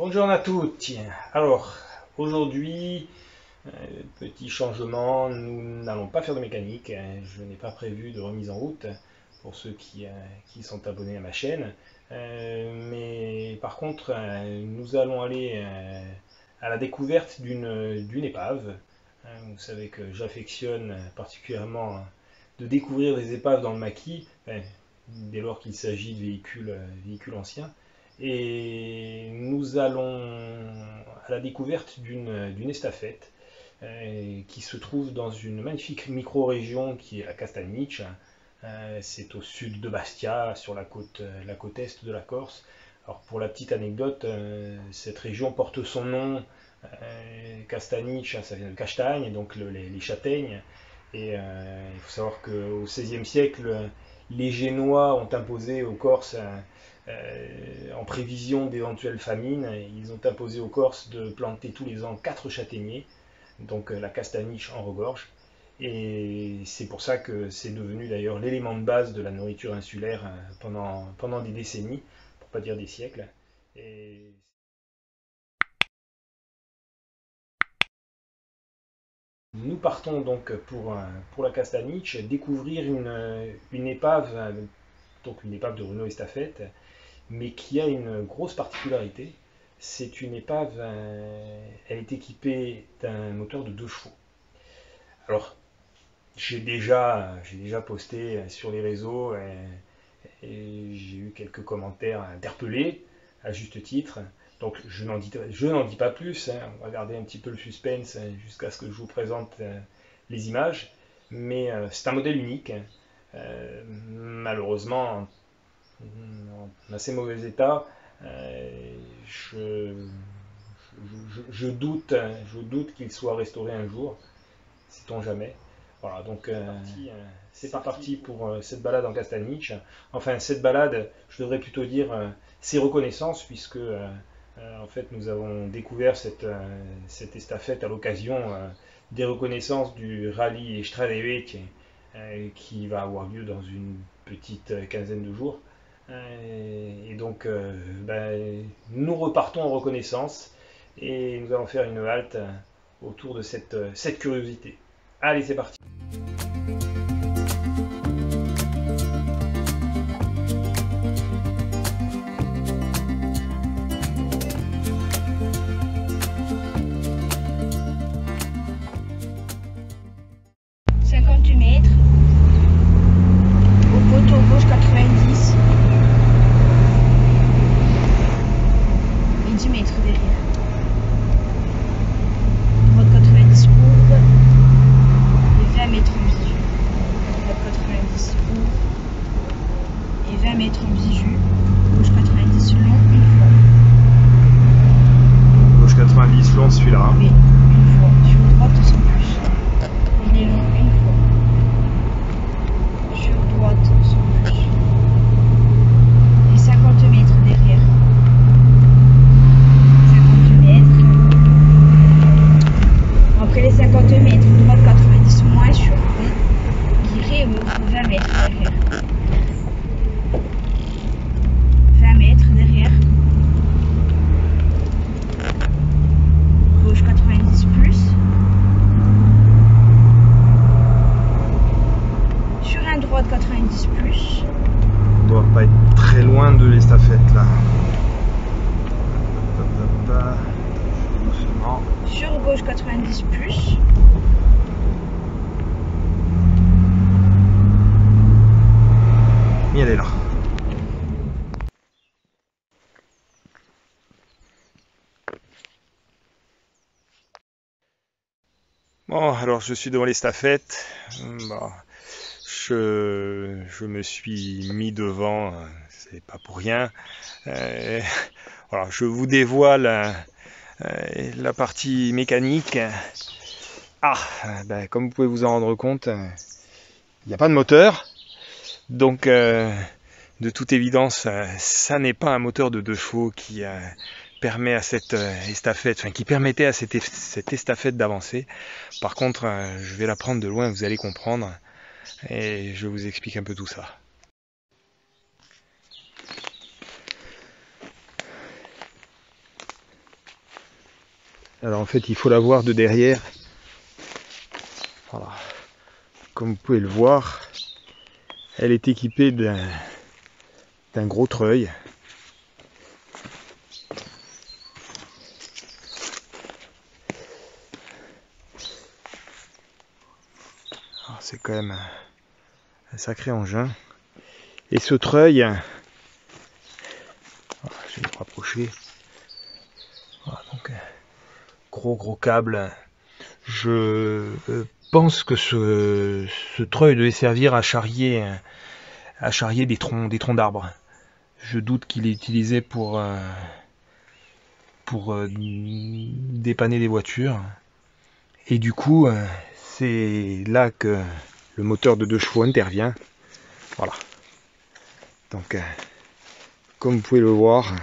Buongiorno a tutti. Alors, aujourd'hui, petit changement, nous n'allons pas faire de mécanique. Je n'ai pas prévu de remise en route pour ceux qui sont abonnés à ma chaîne. Mais par contre, nous allons aller à la découverte d'une épave. Vous savez que j'affectionne particulièrement de découvrir des épaves dans le maquis, dès lors qu'il s'agit de véhicules anciens. Et nous allons à la découverte d'une estafette qui se trouve dans une magnifique micro-région qui est la Castagniccia. C'est au sud de Bastia, sur la côte est de la Corse. Alors pour la petite anecdote, cette région porte son nom, Castagniccia, ça vient de castagne, donc les châtaignes. Et il faut savoir qu'au XVIe siècle, les Génois ont imposé aux Corses, en prévision d'éventuelles famines, ils ont imposé aux Corses de planter tous les ans 4 châtaigniers, donc la castagniche en regorge. Et c'est pour ça que c'est devenu d'ailleurs l'élément de base de la nourriture insulaire pendant des décennies, pour pas dire des siècles. Et nous partons donc pour la Castagniccia découvrir une épave, donc une épave de Renault Estafette, mais qui a une grosse particularité. C'est une épave, elle est équipée d'un moteur de 2 chevaux. Alors, j'ai déjà posté sur les réseaux et j'ai eu quelques commentaires interpellés, à juste titre. Donc je n'en dis pas plus, on va garder un petit peu le suspense jusqu'à ce que je vous présente les images. Mais c'est un modèle unique, malheureusement en assez mauvais état. Je doute qu'il soit restauré un jour, sait-on jamais. Voilà, donc c'est parti pour cette balade en Castagniccia. Enfin, cette balade, je devrais plutôt dire ces reconnaissances, puisque en fait nous avons découvert cette estafette à l'occasion des reconnaissances du rallye Strade Vecchie qui va avoir lieu dans une petite quinzaine de jours. Et donc, nous repartons en reconnaissance et nous allons faire une halte autour de cette curiosité. Allez, c'est parti! Celui-là. Oui, une fois. Sur droite sans plus. Il est long une fois. Sur droite sans plus. Et 50 mètres derrière. 50 mètres. Après les 50 mètres, droite 90 moins sur fond. Guiré 20 mètres derrière. 20 mètres derrière. Gauche 90 plus. Sur un droite 90 plus. On ne doit pas être très loin de l'estafette là. Doucement. Sur gauche 90 plus. Et elle est là. Bon, alors je suis devant l'estafette. Bon, je me suis mis devant, c'est pas pour rien. Voilà, je vous dévoile la partie mécanique. Ah, comme vous pouvez vous en rendre compte, il n'y a pas de moteur. Donc, de toute évidence, ça n'est pas un moteur de 2 chevaux qui permet à cette estafette, enfin qui permettait à cette estafette d'avancer. Par contre, je vais la prendre de loin, vous allez comprendre, et je vous explique un peu tout ça. Alors en fait il faut la voir de derrière. Voilà. Comme vous pouvez le voir, elle est équipée d'un gros treuil. C'est quand même un sacré engin. Et ce treuil, je vais me rapprocher. Voilà, donc gros câble. Je pense que ce treuil devait servir à charrier des troncs d'arbres. Je doute qu'il est utilisé pour dépanner des voitures. Et du coup, c'est là que le moteur de 2 chevaux intervient. Voilà. Donc, comme vous pouvez le voir,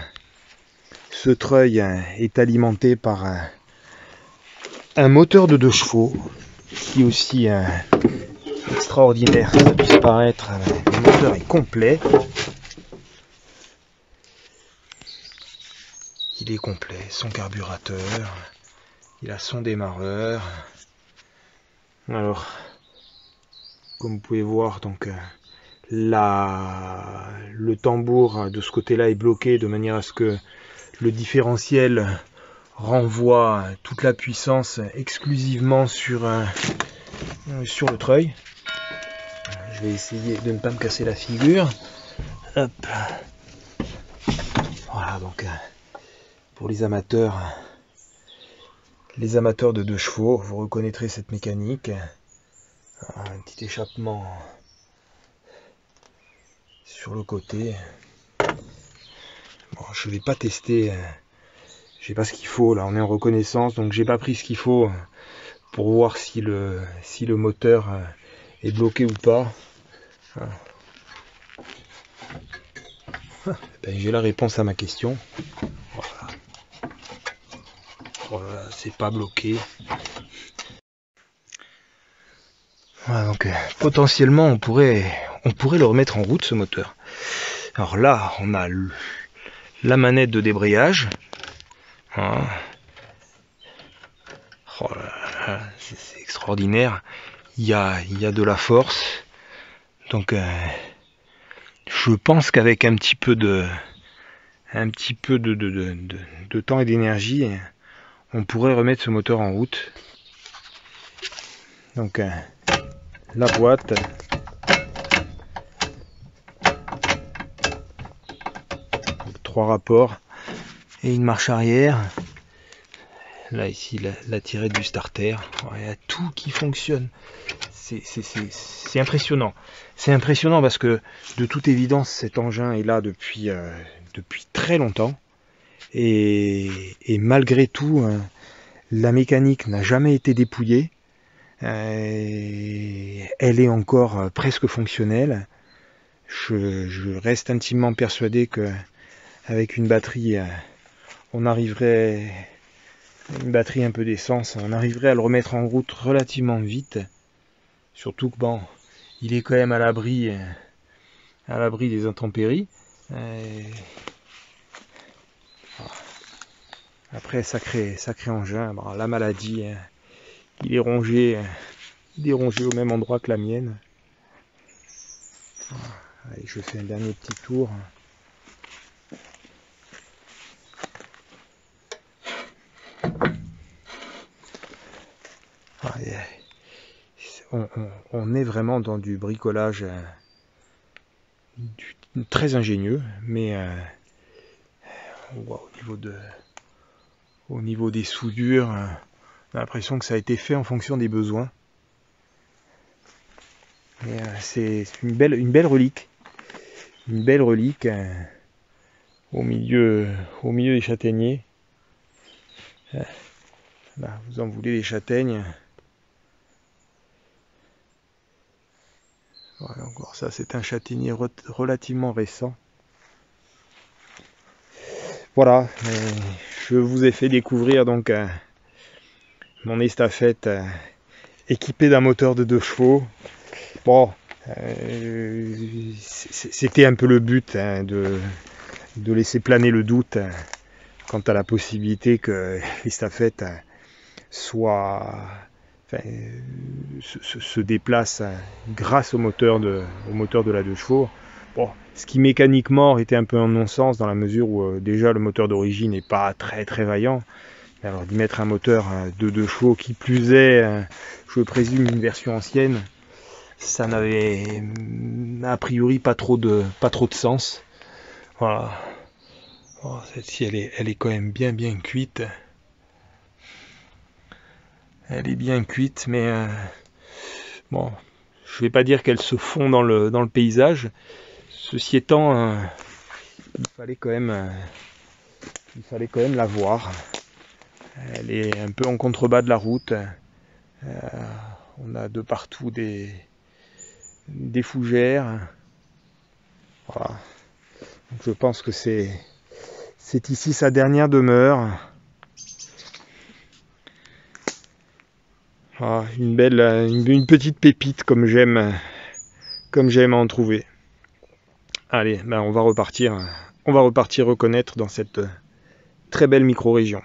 ce treuil est alimenté par un moteur de 2 chevaux, qui est aussi extraordinaire que ça puisse paraître. Le moteur est complet. Il est complet, son carburateur, il a son démarreur. Alors, comme vous pouvez voir, donc le tambour de ce côté-là est bloqué de manière à ce que le différentiel renvoie toute la puissance exclusivement sur le treuil. Je vais essayer de ne pas me casser la figure. Hop. Voilà, donc pour les amateurs de 2 chevaux, vous reconnaîtrez cette mécanique. Un petit échappement sur le côté. Bon, je vais pas tester, j'ai pas ce qu'il faut là, on est en reconnaissance, donc j'ai pas pris ce qu'il faut pour voir si le moteur est bloqué ou pas. Ben, j'ai la réponse à ma question. Voilà, c'est pas bloqué. Voilà, donc potentiellement on pourrait le remettre en route, ce moteur. Alors là on a la manette de débrayage. Voilà. Oh là là, c'est extraordinaire. Il y a de la force. Donc je pense qu'avec un petit peu de temps et d'énergie, on pourrait remettre ce moteur en route. Donc la boîte, donc, 3 rapports et une marche arrière. Là ici la tirette du starter. Il y a tout qui fonctionne. C'est impressionnant. C'est impressionnant parce que de toute évidence cet engin est là depuis très longtemps. Et malgré tout, la mécanique n'a jamais été dépouillée. Elle est encore presque fonctionnelle. Je reste intimement persuadé que avec une batterie, on arriverait, une batterie un peu d'essence, on arriverait à le remettre en route relativement vite. Surtout que bon, il est quand même à l'abri des intempéries. Après, sacré engin. Bon, la maladie, il est rongé au même endroit que la mienne. Allez, je fais un dernier petit tour. On est vraiment dans du bricolage très ingénieux, mais au niveau des soudures, on a l'impression que ça a été fait en fonction des besoins. C'est une belle relique. Une belle relique au milieu des châtaigniers. Là, vous en voulez les châtaignes. Voilà, encore ça, c'est un châtaignier relativement récent. Voilà, je vous ai fait découvrir donc mon estafette équipée d'un moteur de 2 chevaux. Bon, c'était un peu le but de laisser planer le doute quant à la possibilité que l'estafette se déplace grâce au moteur de la 2 chevaux. Bon, ce qui mécaniquement aurait été un peu un non-sens dans la mesure où déjà le moteur d'origine n'est pas très très vaillant. Alors d'y mettre un moteur de 2 chevaux qui plus est, je présume une version ancienne, ça n'avait a priori pas trop de sens. Voilà. Oh, celle-ci elle est quand même bien cuite. Elle est bien cuite, mais bon, je vais pas dire qu'elle se fond dans le paysage. Ceci étant, il fallait quand même la voir. Elle est un peu en contrebas de la route. On a de partout des fougères. Voilà. Donc je pense que c'est ici sa dernière demeure. Voilà, une petite pépite comme j'aime en trouver. Allez, ben on va repartir reconnaître dans cette très belle micro-région.